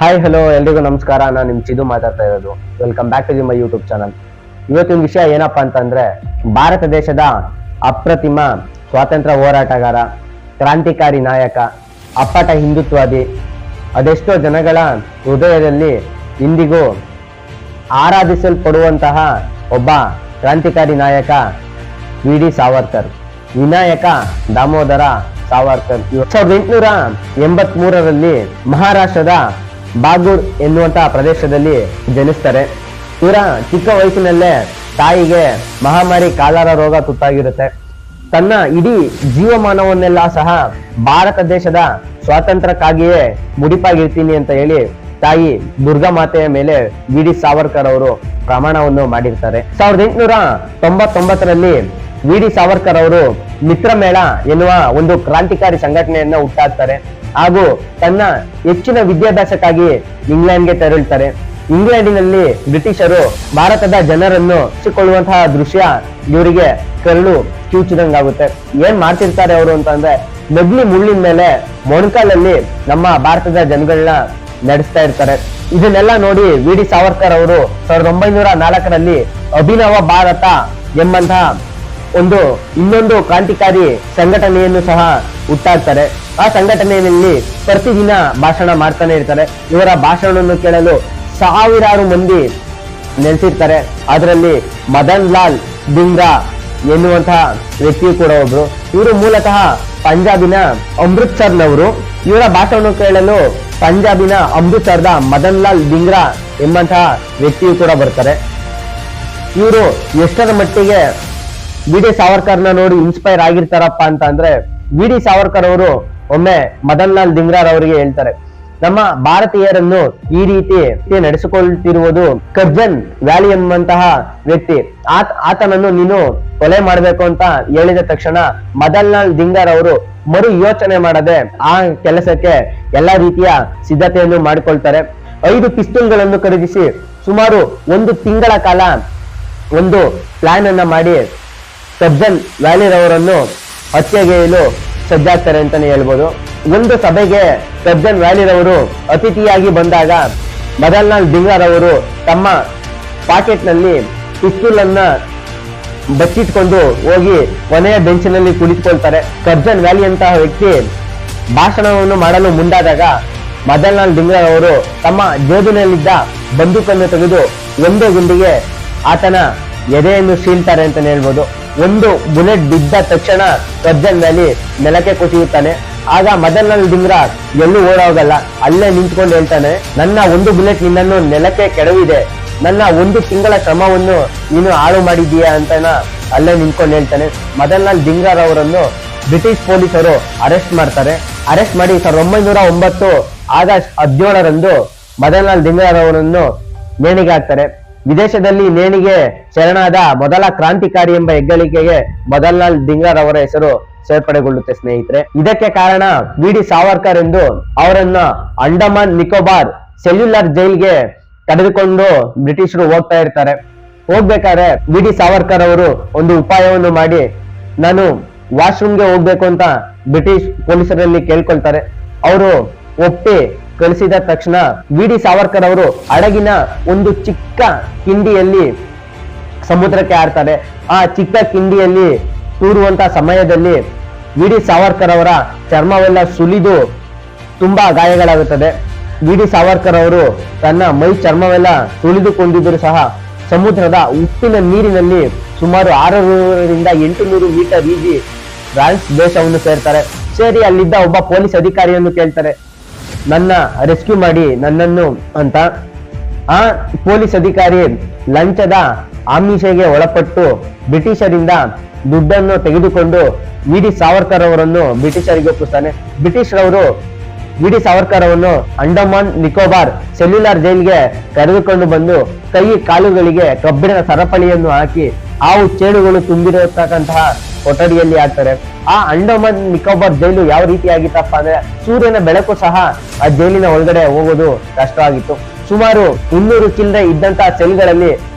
Hi hello ಎಲ್ರಿಗೂ ನಮಸ್ಕಾರ. ನಾನು ನಿಮ್ ಚಿದು ಮಾತಾಡ್ತಾ ಇರೋದು. Welcome back to my YouTube channel. ಇವತ್ತಿನ ವಿಷಯ ಏನಪ್ಪಾ ಅಂತಂದ್ರೆ, ಭಾರತ ದೇಶದ ಅಪ್ರತಿಮ ಸ್ವಾತಂತ್ರ್ಯ ಹೋರಾಟಗಾರ, ಕ್ರಾಂತಿಕಾರಿ ನಾಯಕ, ಅಪ್ಪಟ ಹಿಂದುತ್ವವಾದಿ, ಅದೆಷ್ಟೋ ಜನಗಳ ಹೃದಯದಲ್ಲಿ ಇಂದಿಗೂ ಆರಾಧಿಸಲ್ಪಡುವಂತಹ ಒಬ್ಬ ಕ್ರಾಂತಿಕಾರಿ ನಾಯಕ ವಿ.ಡಿ. ಸಾವರ್ಕರ್, ವಿನಾಯಕ ದಾಮೋದರ ಸಾವರ್ಕರ್. 1883ರಲ್ಲಿ ಮಹಾರಾಷ್ಟ್ರದ ಬಾಗೂರ್ ಎನ್ನುವಂತಹ ಪ್ರದೇಶದಲ್ಲಿ ಜನಿಸ್ತಾರೆ. ಇವರ ಚಿಕ್ಕ ವಯಸ್ಸಿನಲ್ಲೇ ತಾಯಿಗೆ ಮಹಾಮಾರಿ ಕಾಲರ ರೋಗ ತುತ್ತಾಗಿರುತ್ತೆ. ತನ್ನ ಇಡೀ ಜೀವಮಾನವನ್ನೆಲ್ಲ ಸಹ ಭಾರತ ದೇಶದ ಸ್ವಾತಂತ್ರ್ಯಕ್ಕಾಗಿಯೇ ಮುಡಿಪಾಗಿರ್ತೀನಿ ಅಂತ ಹೇಳಿ ತಾಯಿ ದುರ್ಗಾ ಮಾತೆಯ ಮೇಲೆ ವಿ.ಡಿ. ಸಾವರ್ಕರ್ ಅವರು ಪ್ರಮಾಣವನ್ನು ಮಾಡಿರ್ತಾರೆ. 1899ರಲ್ಲಿ ವಿ.ಡಿ. ಸಾವರ್ಕರ್ ಅವರು ಮಿತ್ರಮೇಳ ಎನ್ನುವ ಒಂದು ಕ್ರಾಂತಿಕಾರಿ ಸಂಘಟನೆಯನ್ನ ಹುಟ್ಟಾಕ್ತಾರೆ ಹಾಗೂ ತನ್ನ ಹೆಚ್ಚಿನ ವಿದ್ಯಾಭ್ಯಾಸಕ್ಕಾಗಿ ಇಂಗ್ಲೆಂಡ್ಗೆ ತೆರಳುತ್ತಾರೆ. ಇಂಗ್ಲೆಂಡಿನಲ್ಲಿ ಬ್ರಿಟಿಷರು ಭಾರತದ ಜನರನ್ನು ಹಚ್ಚಿಕೊಳ್ಳುವಂತಹ ದೃಶ್ಯ ಇವರಿಗೆ ಕರಳು ಕಿವುಚಿದಂಗಾಗುತ್ತೆ. ಏನ್ ಮಾಡ್ತಿರ್ತಾರೆ ಅವರು ಅಂತಂದ್ರೆ, ನಗ್ಲಿ ಮುಳ್ಳಿನ ಮೇಲೆ ಮೊಣಕಾಲಲ್ಲಿ ನಮ್ಮ ಭಾರತದ ಜನಗಳನ್ನ ನಡೆಸ್ತಾ ಇರ್ತಾರೆ. ಇದನ್ನೆಲ್ಲ ನೋಡಿ ವಿ.ಡಿ. ಸಾವರ್ಕರ್ ಅವರು 1904ರಲ್ಲಿ ಅಭಿನವ ಭಾರತ ಎಂಬಂತಹ ಇನ್ನೊಂದು ಕ್ರಾಂತಿಕಾರಿ ಸಂಘಟನೆಯನ್ನು ಸಹ ಹುಟ್ಟಾಕ್ತಾರೆ. ಆ ಸಂಘಟನೆಯಲ್ಲಿ ಪ್ರತಿದಿನ ಭಾಷಣ ಮಾಡ್ತಾನೆ ಇರ್ತಾರೆ. ಇವರ ಭಾಷಣವನ್ನು ಕೇಳಲು ಸಾವಿರಾರು ಮಂದಿ ನೆಲೆಸಿರ್ತಾರೆ. ಅದರಲ್ಲಿ ಮದನ್ ಲಾಲ್ ಧಿಂಗ್ರಾ ಎನ್ನುವಂತಹ ವ್ಯಕ್ತಿಯು ಕೂಡ ಒಬ್ರು. ಇವರು ಮೂಲತಃ ಪಂಜಾಬಿನ ಅಮೃತ್ಸರ್ನವರು. ಇವರ ಭಾಷಣವನ್ನು ಕೇಳಲು ಪಂಜಾಬಿನ ಅಮೃತ್ಸರದ ಮದನ್ ಲಾಲ್ ಧಿಂಗ್ರಾ ಎಂಬಂತಹ ವ್ಯಕ್ತಿಯು ಕೂಡ ಬರ್ತಾರೆ. ಇವರು ಎಷ್ಟರ ಮಟ್ಟಿಗೆ ವಿ.ಡಿ. ಸಾವರ್ಕರ್ನ ನೋಡಿ ಇನ್ಸ್ಪೈರ್ ಆಗಿರ್ತಾರಪ್ಪ ಅಂತ ಅಂದ್ರೆ, ವಿ.ಡಿ. ಸಾವರ್ಕರ್ ಅವರು ಒಮ್ಮೆ ಮದನ್ ಲಾಲ್ ಧಿಂಗ್ರಾರ್ ಅವರಿಗೆ ಹೇಳ್ತಾರೆ, ನಮ್ಮ ಭಾರತೀಯರನ್ನು ಈ ರೀತಿ ನಡೆಸಿಕೊಳ್ತಿರುವುದು ಕರ್ಜನ್ ವ್ಯಾಲಿ ಎಂಬಂತಹ ವ್ಯಕ್ತಿ, ಆತನನ್ನು ನೀನು ಕೊಲೆ ಮಾಡಬೇಕು ಅಂತ ಹೇಳಿದ ತಕ್ಷಣ ಮದನ್ ಲಾಲ್ ಧಿಂಗ್ರಾರ್ ಅವರು ಮರು ಯೋಚನೆ ಮಾಡದೆ ಆ ಕೆಲಸಕ್ಕೆ ಎಲ್ಲಾ ರೀತಿಯ ಸಿದ್ಧತೆಯನ್ನು ಮಾಡಿಕೊಳ್ತಾರೆ. 5 ಪಿಸ್ತೂಲ್ಗಳನ್ನು ಖರೀದಿಸಿ ಸುಮಾರು 1 ತಿಂಗಳ ಕಾಲ ಒಂದು ಪ್ಲಾನ್ ಅನ್ನ ಮಾಡಿ ಕರ್ಜನ್ ವ್ಯಾಲಿರವರನ್ನು ಹತ್ಯೆಗೈಯಲು ಸಜ್ಜಾಗ್ತಾರೆ ಅಂತಾನೆ ಹೇಳ್ಬೋದು. ಒಂದು ಸಭೆಗೆ ಕರ್ಜನ್ ವ್ಯಾಲಿರವರು ಅತಿಥಿಯಾಗಿ ಬಂದಾಗ ಮದನ್ ಲಾಲ್ ಧಿಂಗ್ರಾರ್ ಅವರು ತಮ್ಮ ಪಾಕೆಟ್ ನಲ್ಲಿ ಪಿಸ್ತೂಲ್ ಅನ್ನ ಬಚ್ಚಿಟ್ಕೊಂಡು ಹೋಗಿ ಕೊನೆಯ ಬೆಂಚಿನಲ್ಲಿ ಕುಳಿತುಕೊಳ್ತಾರೆ. ಕರ್ಜನ್ ವ್ಯಾಲಿ ಅಂತಹ ವ್ಯಕ್ತಿ ಭಾಷಣವನ್ನು ಮಾಡಲು ಮುಂದಾದಾಗ ಮದನ್ ಲಾಲ್ ಧಿಂಗ್ರಾರ್ ಅವರು ತಮ್ಮ ಜೇಬಿನಲ್ಲಿದ್ದ ಬಂದೂಕನ್ನು ತೆಗೆದು ಒಂದು ಗುಂಡಿಗೆ ಆತನ ಎದೆಯನ್ನು ಸೀಳ್ತಾರೆ ಅಂತಾನೆ ಹೇಳ್ಬೋದು. ಒಂದು ಬುಲೆಟ್ ಬಿದ್ದ ತಕ್ಷಣ ಕರ್ಜನ್ ವ್ಯಾಲಿ ನೆಲಕ್ಕೆ ಕುಸಿಯುತ್ತಾನೆ. ಆಗ ಮದನ್ ಲಾಲ್ ಧಿಂಗ್ರಾರ್ ಎಲ್ಲೂ ಓಡೋಗಲ್ಲ, ಅಲ್ಲೇ ನಿಂತ್ಕೊಂಡು ಹೇಳ್ತಾನೆ, ನನ್ನ ಒಂದು ಬುಲೆಟ್ ನಿನ್ನನ್ನು ನೆಲಕ್ಕೆ ಕೆಡವಿದೆ, ನನ್ನ 1 ತಿಂಗಳ ಶ್ರಮವನ್ನು ನೀನು ಹಾಳು ಮಾಡಿದೀಯಾ ಅಂತ ಅಲ್ಲೇ ನಿಂತ್ಕೊಂಡು ಹೇಳ್ತಾನೆ. ಮದನ್ ಲಾಲ್ ಧಿಂಗ್ರಾರ್ ಅವರನ್ನು ಬ್ರಿಟಿಷ್ ಪೊಲೀಸರು ಅರೆಸ್ಟ್ ಮಾಡ್ತಾರೆ. ಅರೆಸ್ಟ್ ಮಾಡಿ 1909 ಆಗಸ್ಟ್ 17ರಂದು ಮದನ್ ಲಾಲ್ ಧಿಂಗ್ರಾರ್ ಅವರನ್ನು ನೇಣಿಗೆ ಹಾಕ್ತಾರೆ. ವಿದೇಶದಲ್ಲಿ ನೇಣಿಗೆ ಶರಣಾದ ಮೊದಲ ಕ್ರಾಂತಿಕಾರಿ ಎಂಬ ಹೆಗ್ಗಳಿಕೆಗೆ ಮದನ್ ಲಾಲ್ ಧಿಂಗ್ರಾರ್ ಅವರ ಹೆಸರು ಸೇರ್ಪಡೆಗೊಳ್ಳುತ್ತೆ ಸ್ನೇಹಿತರೆ. ಇದಕ್ಕೆ ಕಾರಣ ವಿ.ಡಿ. ಸಾವರ್ಕರ್ ಎಂದು ಅವರನ್ನ ಅಂಡಮಾನ್ ನಿಕೋಬಾರ್ ಸೆಲ್ಯುಲರ್ ಜೈಲ್ಗೆ ಕರೆದುಕೊಂಡು ಬ್ರಿಟಿಷರು ಹೋಗ್ತಾ ಇರ್ತಾರೆ. ಹೋಗ್ಬೇಕಾದ್ರೆ ವಿ.ಡಿ. ಸಾವರ್ಕರ್ ಅವರು ಒಂದು ಉಪಾಯವನ್ನು ಮಾಡಿ, ನಾನು ವಾಶ್ರೂಮ್ಗೆ ಹೋಗ್ಬೇಕು ಅಂತ ಬ್ರಿಟಿಷ್ ಪೊಲೀಸರಲ್ಲಿ ಕೇಳ್ಕೊಳ್ತಾರೆ. ಅವರು ಒಪ್ಪಿ ಕಳಿಸಿದ ತಕ್ಷಣ ವಿ.ಡಿ. ಸಾವರ್ಕರ್ ಅವರು ಹಡಗಿನ ಒಂದು ಚಿಕ್ಕ ಕಿಂಡಿಯಲ್ಲಿ ಸಮುದ್ರಕ್ಕೆ ಹಾರ್ತಾರೆ. ಆ ಚಿಕ್ಕ ಕಿಂಡಿಯಲ್ಲಿ ತೂರುವಂತ ಸಮಯದಲ್ಲಿ ವಿ.ಡಿ. ಸಾವರ್ಕರ್ ಅವರ ಚರ್ಮವೆಲ್ಲ ಸುಲಿದು ತುಂಬಾ ಗಾಯಗಳಾಗುತ್ತದೆ. ವಿ.ಡಿ. ಸಾವರ್ಕರ್ ಅವರು ತನ್ನ ಮೈ ಚರ್ಮವೆಲ್ಲ ಸುಲಿದುಕೊಂಡಿದ್ದರೂ ಸಹ ಸಮುದ್ರದ ಉಪ್ಪಿನ ನೀರಿನಲ್ಲಿ ಸುಮಾರು 600ರಿಂದ 800 ಮೀಟರ್ ಈಜಿ ಫ್ರಾನ್ಸ್ ದೇಶವನ್ನು ಸೇರ್ತಾರೆ. ಸೇರಿ ಅಲ್ಲಿದ್ದ ಒಬ್ಬ ಪೊಲೀಸ್ ಅಧಿಕಾರಿಯನ್ನು ಕೇಳ್ತಾರೆ, ನನ್ನ ರೆಸ್ಕ್ಯೂ ಮಾಡಿ ನನ್ನನ್ನು ಅಂತ. ಆ ಪೊಲೀಸ್ ಅಧಿಕಾರಿ ಲಂಚದ ಆಮಿಷಗೆ ಒಳಪಟ್ಟು ಬ್ರಿಟಿಷರಿಂದ ದುಡ್ಡನ್ನು ತೆಗೆದುಕೊಂಡು ವಿ.ಡಿ. ಸಾವರ್ಕರ್ ಅವರನ್ನು ಬ್ರಿಟಿಷರಿಗೆ ಒಪ್ಪಿಸ್ತಾನೆ. ಬ್ರಿಟಿಷರವರು ವಿ.ಡಿ. ಸಾವರ್ಕರ್ ಅವರನ್ನು ಅಂಡಮಾನ್ ನಿಕೋಬಾರ್ ಸೆಲ್ಯುಲರ್ ಜೈಲ್ಗೆ ಕರೆದುಕೊಂಡು ಬಂದು ಕೈ ಕಾಲುಗಳಿಗೆ ಕಬ್ಬಿಣದ ಸರಪಳಿಯನ್ನು ಹಾಕಿ ಹಾವು ಚೇಳುಗಳು ತುಂಬಿರತಕ್ಕಂತಹ ಕೊಠಡಿಯಲ್ಲಿ ಹಾಕ್ತಾರೆ. ಆ ಅಂಡಮಾನ್ ನಿಕೋಬಾರ್ ಜೈಲು ಯಾವ ರೀತಿ ಆಗಿತ್ತಪ್ಪ ಅಂದ್ರೆ, ಸೂರ್ಯನ ಬೆಳಕು ಸಹ ಆ ಜೈಲಿನ ಒಳಗಡೆ ಹೋಗೋದು ಕಷ್ಟವಾಗಿತ್ತು. ಸುಮಾರು 200 ಚಿಲ್ಲರೆ ಇದ್ದಂತಹ ಸೆಲ್ಗಳಲ್ಲಿ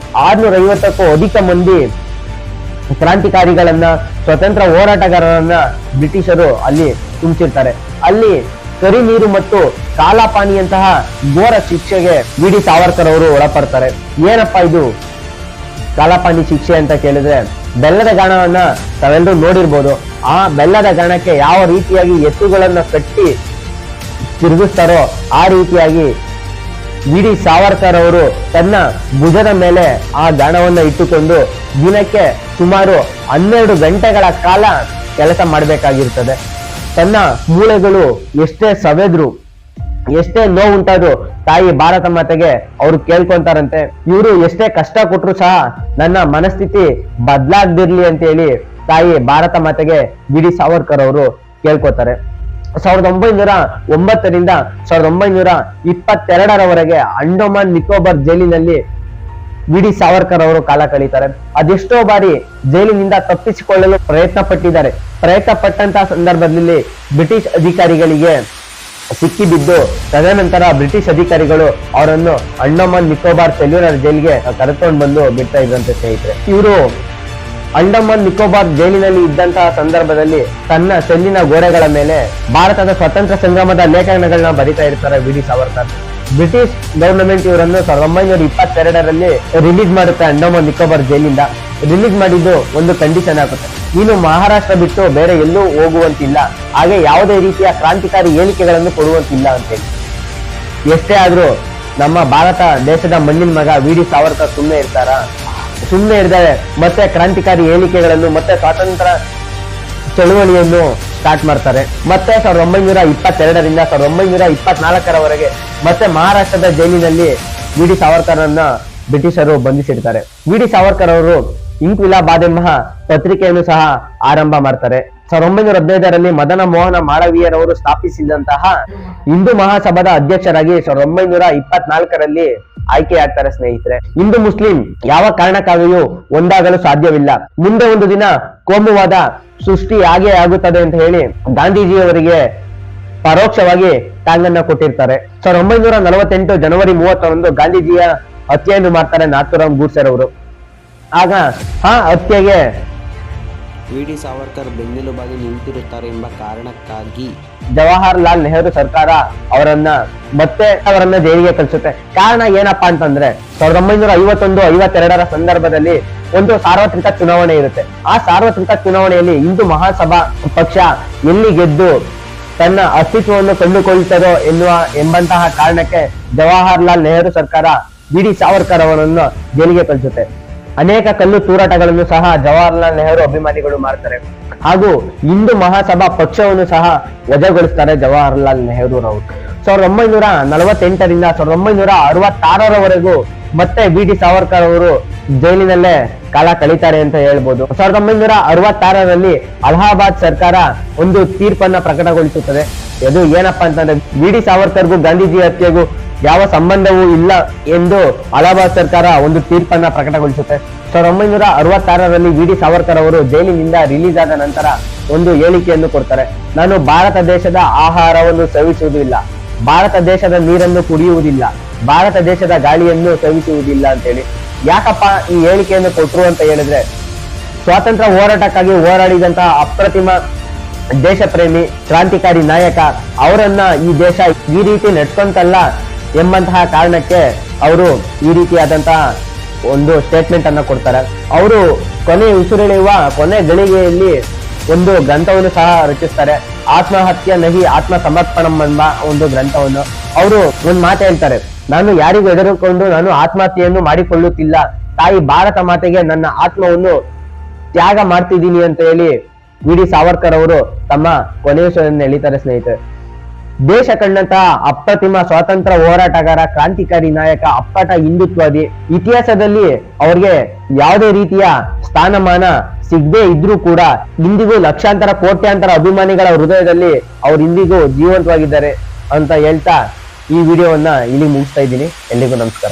650ಕ್ಕೂ ಅಧಿಕ ಮಂದಿ ಕ್ರಾಂತಿಕಾರಿಗಳನ್ನ, ಸ್ವತಂತ್ರ ಹೋರಾಟಗಾರರನ್ನ ಬ್ರಿಟಿಷರು ಅಲ್ಲಿ ತುಂಬಿಸಿರ್ತಾರೆ. ಅಲ್ಲಿ ಕರಿ ನೀರು ಮತ್ತು ಕಾಲಾಪಾನಿಯಂತಹ ಘೋರ ಶಿಕ್ಷೆಗೆ ವಿ ಡಿ ಸಾವರ್ಕರ್ ಅವರು ಒಳಪಡ್ತಾರೆ. ಏನಪ್ಪಾ ಇದು ಕಾಲಾಪಾನಿ ಶಿಕ್ಷೆ ಅಂತ ಕೇಳಿದ್ರೆ, ಬೆಲ್ಲದ ಗಾಣವನ್ನ ತಾವೆಲ್ಲರೂ ನೋಡಿರ್ಬೋದು. ಆ ಬೆಲ್ಲದ ಗಾಣಕ್ಕೆ ಯಾವ ರೀತಿಯಾಗಿ ಎತ್ತುಗಳನ್ನ ಕಟ್ಟಿ ತಿರುಗಿಸ್ತಾರೋ ಆ ರೀತಿಯಾಗಿ ವಿ ಡಿ ಸಾವರ್ಕರ್ ಅವರು ತನ್ನ ಭುಜದ ಮೇಲೆ ಆ ಗಾಣವನ್ನ ಇಟ್ಟುಕೊಂಡು ದಿನಕ್ಕೆ ಸುಮಾರು 12 ಗಂಟೆಗಳ ಕಾಲ ಕೆಲಸ ಮಾಡಬೇಕಾಗಿರ್ತದೆ. ತನ್ನ ಮೂಳೆಗಳು ಎಷ್ಟೇ ಸವೆದ್ರು, ಎಷ್ಟೇ ನೋವುಂಟಾದ್ರು ತಾಯಿ ಭಾರತ ಮಾತೆಗೆ ಅವರು ಕೇಳ್ಕೊಂತಾರಂತೆ, ಇವರು ಎಷ್ಟೇ ಕಷ್ಟ ಕೊಟ್ರು ಸಹ ನನ್ನ ಮನಸ್ಥಿತಿ ಬದಲಾಗ್ದಿರ್ಲಿ ಅಂತ ಹೇಳಿ ತಾಯಿ ಭಾರತ ಮಾತೆಗೆ ವಿ ಡಿ ಸಾವರ್ಕರ್ ಅವರು ಕೇಳ್ಕೊತಾರೆ. 1909ರಿಂದ 1922ರವರೆಗೆ ಅಂಡಮಾನ್ ನಿಕೋಬಾರ್ ಜೈಲಿನಲ್ಲಿ ವಿ ಡಿ ಸಾವರ್ಕರ್ ಅವರು ಕಾಲ ಕಳೀತಾರೆ. ಅದೆಷ್ಟೋ ಬಾರಿ ಜೈಲಿನಿಂದ ತಪ್ಪಿಸಿಕೊಳ್ಳಲು ಪ್ರಯತ್ನ ಪಟ್ಟಂತಹ ಸಂದರ್ಭದಲ್ಲಿ ಬ್ರಿಟಿಷ್ ಅಧಿಕಾರಿಗಳಿಗೆ ಸಿಕ್ಕಿಬಿದ್ದು ತದನಂತರ ಬ್ರಿಟಿಷ್ ಅಧಿಕಾರಿಗಳು ಅವರನ್ನು ಅಂಡಮಾನ್ ನಿಕೋಬಾರ್ ಸೆಲ್ಯುಲರ್ ಜೈಲಿಗೆ ಕರೆದುಕೊಂಡು ಬಂದು ಬಿಡ್ತಾ ಇದ್ರಂತೆ ಸ್ನೇಹಿತರೆ. ಇವರು ಅಂಡಮಾನ್ ನಿಕೋಬಾರ್ ಜೈಲಿನಲ್ಲಿ ಇದ್ದಂತಹ ಸಂದರ್ಭದಲ್ಲಿ ತನ್ನ ಸೆಲ್ಲಿನ ಗೋಡೆಗಳ ಮೇಲೆ ಭಾರತದ ಸ್ವಾತಂತ್ರ್ಯ ಸಂಗ್ರಾಮದ ಲೇಖನಗಳನ್ನ ಬರಿತಾ ಇರ್ತಾರೆ V D Savarkar. British government ಇವರನ್ನು 1922ರಲ್ಲಿ ರಿಲೀಸ್ ಮಾಡುತ್ತೆ ಅಂಡಮಾನ್ ನಿಕೋಬಾರ್ ಜೈಲಿಂದ. ರಿಲೀಸ್ ಮಾಡಿದ್ದು ಒಂದು ಕಂಡೀಷನ್ ಆಗುತ್ತೆ, ನೀನು ಮಹಾರಾಷ್ಟ್ರ ಬಿಟ್ಟು ಬೇರೆ ಎಲ್ಲೂ ಹೋಗುವಂತಿಲ್ಲ, ಹಾಗೆ ಯಾವುದೇ ರೀತಿಯ ಕ್ರಾಂತಿಕಾರಿ ಹೇಳಿಕೆಗಳನ್ನು ಕೊಡುವಂತಿಲ್ಲ ಅಂತೇಳಿ. ಎಷ್ಟೇ ಆದ್ರೂ ನಮ್ಮ ಭಾರತ ದೇಶದ ಮಣ್ಣಿನ ಮಗ ವಿ ಡಿ ಸಾವರ್ಕರ್ ಸುಮ್ಮನೆ ಇರ್ತಾರೆ. ಮತ್ತೆ ಕ್ರಾಂತಿಕಾರಿ ಹೇಳಿಕೆಗಳನ್ನು ಮತ್ತೆ ಸ್ವಾತಂತ್ರ್ಯ ಚಳುವಳಿಯನ್ನು ಸ್ಟಾರ್ಟ್ ಮಾಡ್ತಾರೆ. ಮತ್ತೆ 1922ರಿಂದ 1924ರವರೆಗೆ ಮತ್ತೆ ಮಹಾರಾಷ್ಟ್ರದ ಜೈಲಿನಲ್ಲಿ ವಿ ಡಿ ಸಾವರ್ಕರ್ನ ಬ್ರಿಟಿಷರು ಬಂಧಿಸಿಡ್ತಾರೆ. ವಿ ಡಿ ಸಾವರ್ಕರ್ ಅವರು ಇಂಕ್ವಿಲಾಬ್ ಎಂಬ ಪತ್ರಿಕೆಯನ್ನು ಸಹ ಆರಂಭ ಮಾಡ್ತಾರೆ. 1915ರಲ್ಲಿ ಮದನ ಮೋಹನ ಮಾಳವೀಯರವರು ಸ್ಥಾಪಿಸಿದಂತಹ ಹಿಂದೂ ಮಹಾಸಭಾದ ಅಧ್ಯಕ್ಷರಾಗಿ 1924ರಲ್ಲಿ ಆಯ್ಕೆಯಾಗ್ತಾರೆ ಸ್ನೇಹಿತರೆ. ಹಿಂದೂ ಮುಸ್ಲಿಂ ಯಾವ ಕಾರಣಕ್ಕಾಗಿಯೂ ಒಂದಾಗಲು ಸಾಧ್ಯವಿಲ್ಲ, ಮುಂದೆ ಒಂದು ದಿನ ಕೋಮುವಾದ ಸೃಷ್ಟಿ ಆಗೇ ಆಗುತ್ತದೆ ಅಂತ ಹೇಳಿ ಗಾಂಧೀಜಿಯವರಿಗೆ ಪರೋಕ್ಷವಾಗಿ ಟಾಂಗನ್ನ ಕೊಟ್ಟಿರ್ತಾರೆ. 1948 ಜನವರಿ 31 ಗಾಂಧೀಜಿಯ ಹತ್ಯೆಯನ್ನು ಮಾಡ್ತಾರೆ ನಾಥೂರಾಮ್ ಗೂಡ್ಸೆ ಅವರು. ಆಗ ಆ ಹತ್ಯೆಗೆ ವಿ ಡಿ ಸಾವರ್ಕರ್ ಬೆನ್ನೆಲುಬಾಗಿ ನಿಂತಿರುತ್ತಾರೆ ಎಂಬ ಕಾರಣಕ್ಕಾಗಿ ಜವಾಹರ್ಲಾಲ್ ನೆಹರು ಸರ್ಕಾರ ಅವರನ್ನ ಜೈಲಿಗೆ ಕಳಿಸುತ್ತೆ. ಕಾರಣ ಏನಪ್ಪಾ ಅಂತಂದ್ರೆ 1951-52ರ ಸಂದರ್ಭದಲ್ಲಿ ಒಂದು ಸಾರ್ವತ್ರಿಕ ಚುನಾವಣೆ ಇರುತ್ತೆ. ಆ ಸಾರ್ವತ್ರಿಕ ಚುನಾವಣೆಯಲ್ಲಿ ಹಿಂದೂ ಮಹಾಸಭಾ ಪಕ್ಷ ಎಲ್ಲಿ ಗೆದ್ದು ತನ್ನ ಅಸ್ತಿತ್ವವನ್ನು ಕಂಡುಕೊಳ್ಳುತ್ತದೋ ಎಂಬಂತಹ ಕಾರಣಕ್ಕೆ ಜವಾಹರ್ಲಾಲ್ ನೆಹರು ಸರ್ಕಾರ ವಿ ಡಿ ಸಾವರ್ಕರ್ ಅವರನ್ನು ಜೈಲಿಗೆ ಕಳಿಸುತ್ತೆ. ಅನೇಕ ಕಲ್ಲು ತೂರಾಟಗಳನ್ನು ಸಹ ಜವಾಹರ್ಲಾಲ್ ನೆಹರು ಅಭಿಮಾನಿಗಳು ಮಾಡ್ತಾರೆ. ಹಾಗೂ ಹಿಂದೂ ಮಹಾಸಭಾ ಪಕ್ಷವನ್ನು ಸಹ ವಜಾಗೊಳಿಸ್ತಾರೆ ಜವಾಹರ್ಲಾಲ್ ನೆಹರು ರವರು. 1948ರಿಂದ 1966ರವರೆಗೂ ಮತ್ತೆ ವಿ ಡಿ ಸಾವರ್ಕರ್ ಅವರು ಜೈಲಿನಲ್ಲೇ ಕಾಲ ಕಳೀತಾರೆ ಅಂತ ಹೇಳ್ಬೋದು. 1966ರಲ್ಲಿ ಅಲಹಾಬಾದ್ ಸರ್ಕಾರ ಒಂದು ತೀರ್ಪನ್ನ ಪ್ರಕಟಗೊಳಿಸುತ್ತದೆ. ಅದು ಏನಪ್ಪಾ ಅಂತಂದ್ರೆ, ವಿ ಡಿ ಸಾವರ್ಕರ್ಗೂ ಗಾಂಧೀಜಿ ಹತ್ಯೆಗೂ ಯಾವ ಸಂಬಂಧವೂ ಇಲ್ಲ ಎಂದು ಅಲಹಾಬಾದ್ ಸರ್ಕಾರ ಒಂದು ತೀರ್ಪನ್ನ ಪ್ರಕಟಗೊಳಿಸುತ್ತೆ. 1966ರಲ್ಲಿ ವಿ ಡಿ ಸಾವರ್ಕರ್ ಅವರು ಜೈಲಿನಿಂದ ರಿಲೀಸ್ ಆದ ನಂತರ ಒಂದು ಹೇಳಿಕೆಯನ್ನು ಕೊಡ್ತಾರೆ. ನಾನು ಭಾರತ ದೇಶದ ಆಹಾರವನ್ನು ಸೇವಿಸುವುದಿಲ್ಲ, ಭಾರತ ದೇಶದ ನೀರನ್ನು ಕುಡಿಯುವುದಿಲ್ಲ, ಭಾರತ ದೇಶದ ಗಾಳಿಯನ್ನು ಸೇವಿಸುವುದಿಲ್ಲ ಅಂತೇಳಿ. ಯಾಕಪ್ಪ ಈ ಹೇಳಿಕೆಯನ್ನು ಕೊಟ್ರು ಅಂತ ಹೇಳಿದ್ರೆ, ಸ್ವಾತಂತ್ರ್ಯ ಹೋರಾಟಕ್ಕಾಗಿ ಹೋರಾಡಿದಂತಹ ಅಪ್ರತಿಮ ದೇಶ ಪ್ರೇಮಿ ಕ್ರಾಂತಿಕಾರಿ ನಾಯಕ ಅವರನ್ನ ಈ ದೇಶ ಈ ರೀತಿ ನಡ್ಕೊಂತಲ್ಲ ಎಂಬಂತಹ ಕಾರಣಕ್ಕೆ ಅವರು ಈ ರೀತಿಯಾದಂತಹ ಒಂದು ಸ್ಟೇಟ್ಮೆಂಟ್ ಅನ್ನ ಕೊಡ್ತಾರೆ. ಅವರು ಕೊನೆ ಉಸಿರೆಳೆಯುವ ಕೊನೆ ಗಳಿಗೆಯಲ್ಲಿ ಒಂದು ಗ್ರಂಥವನ್ನು ಸಹ ರಚಿಸ್ತಾರೆ. ಆತ್ಮಹತ್ಯೆ ನಹಿ ಆತ್ಮ ಸಮರ್ಪಣಂ ಎಂಬ ಒಂದು ಗ್ರಂಥವನ್ನು. ಅವರು ಒಂದು ಮಾತು ಹೇಳ್ತಾರೆ, ನಾನು ಯಾರಿಗೂ ಹೆದರಿಕೊಂಡು ನಾನು ಆತ್ಮಹತ್ಯೆಯನ್ನು ಮಾಡಿಕೊಳ್ಳುತ್ತಿಲ್ಲ, ತಾಯಿ ಭಾರತ ಮಾತೆಗೆ ನನ್ನ ಆತ್ಮವನ್ನು ತ್ಯಾಗ ಮಾಡ್ತಿದ್ದೀನಿ ಅಂತ ಹೇಳಿ ವಿ ಡಿ ಸಾವರ್ಕರ್ ಅವರು ತಮ್ಮ ಕೊನೆಯುಸಿರನ್ನು ಎಳಿತಾರೆ ಸ್ನೇಹಿತರೆ. ದೇಶ ಕಂಡಂತಹ ಅಪ್ರತಿಮ ಸ್ವಾತಂತ್ರ್ಯ ಹೋರಾಟಗಾರ, ಕ್ರಾಂತಿಕಾರಿ ನಾಯಕ, ಅಪ್ಪಟ ಹಿಂದುತ್ವವಾದಿ. ಇತಿಹಾಸದಲ್ಲಿ ಅವ್ರಿಗೆ ಯಾವುದೇ ರೀತಿಯ ಸ್ಥಾನಮಾನ ಸಿಗದೆ ಇದ್ರೂ ಕೂಡ ಇಂದಿಗೂ ಲಕ್ಷಾಂತರ ಕೋಟ್ಯಾಂತರ ಅಭಿಮಾನಿಗಳ ಹೃದಯದಲ್ಲಿ ಅವ್ರು ಇಂದಿಗೂ ಜೀವಂತವಾಗಿದ್ದಾರೆ ಅಂತ ಹೇಳ್ತಾ ಈ ವಿಡಿಯೋವನ್ನ ಇಲ್ಲಿ ಮುಗಿಸ್ತಾ ಇದ್ದೀನಿ. ಎಲ್ಲಿಗೂ ನಮಸ್ಕಾರ.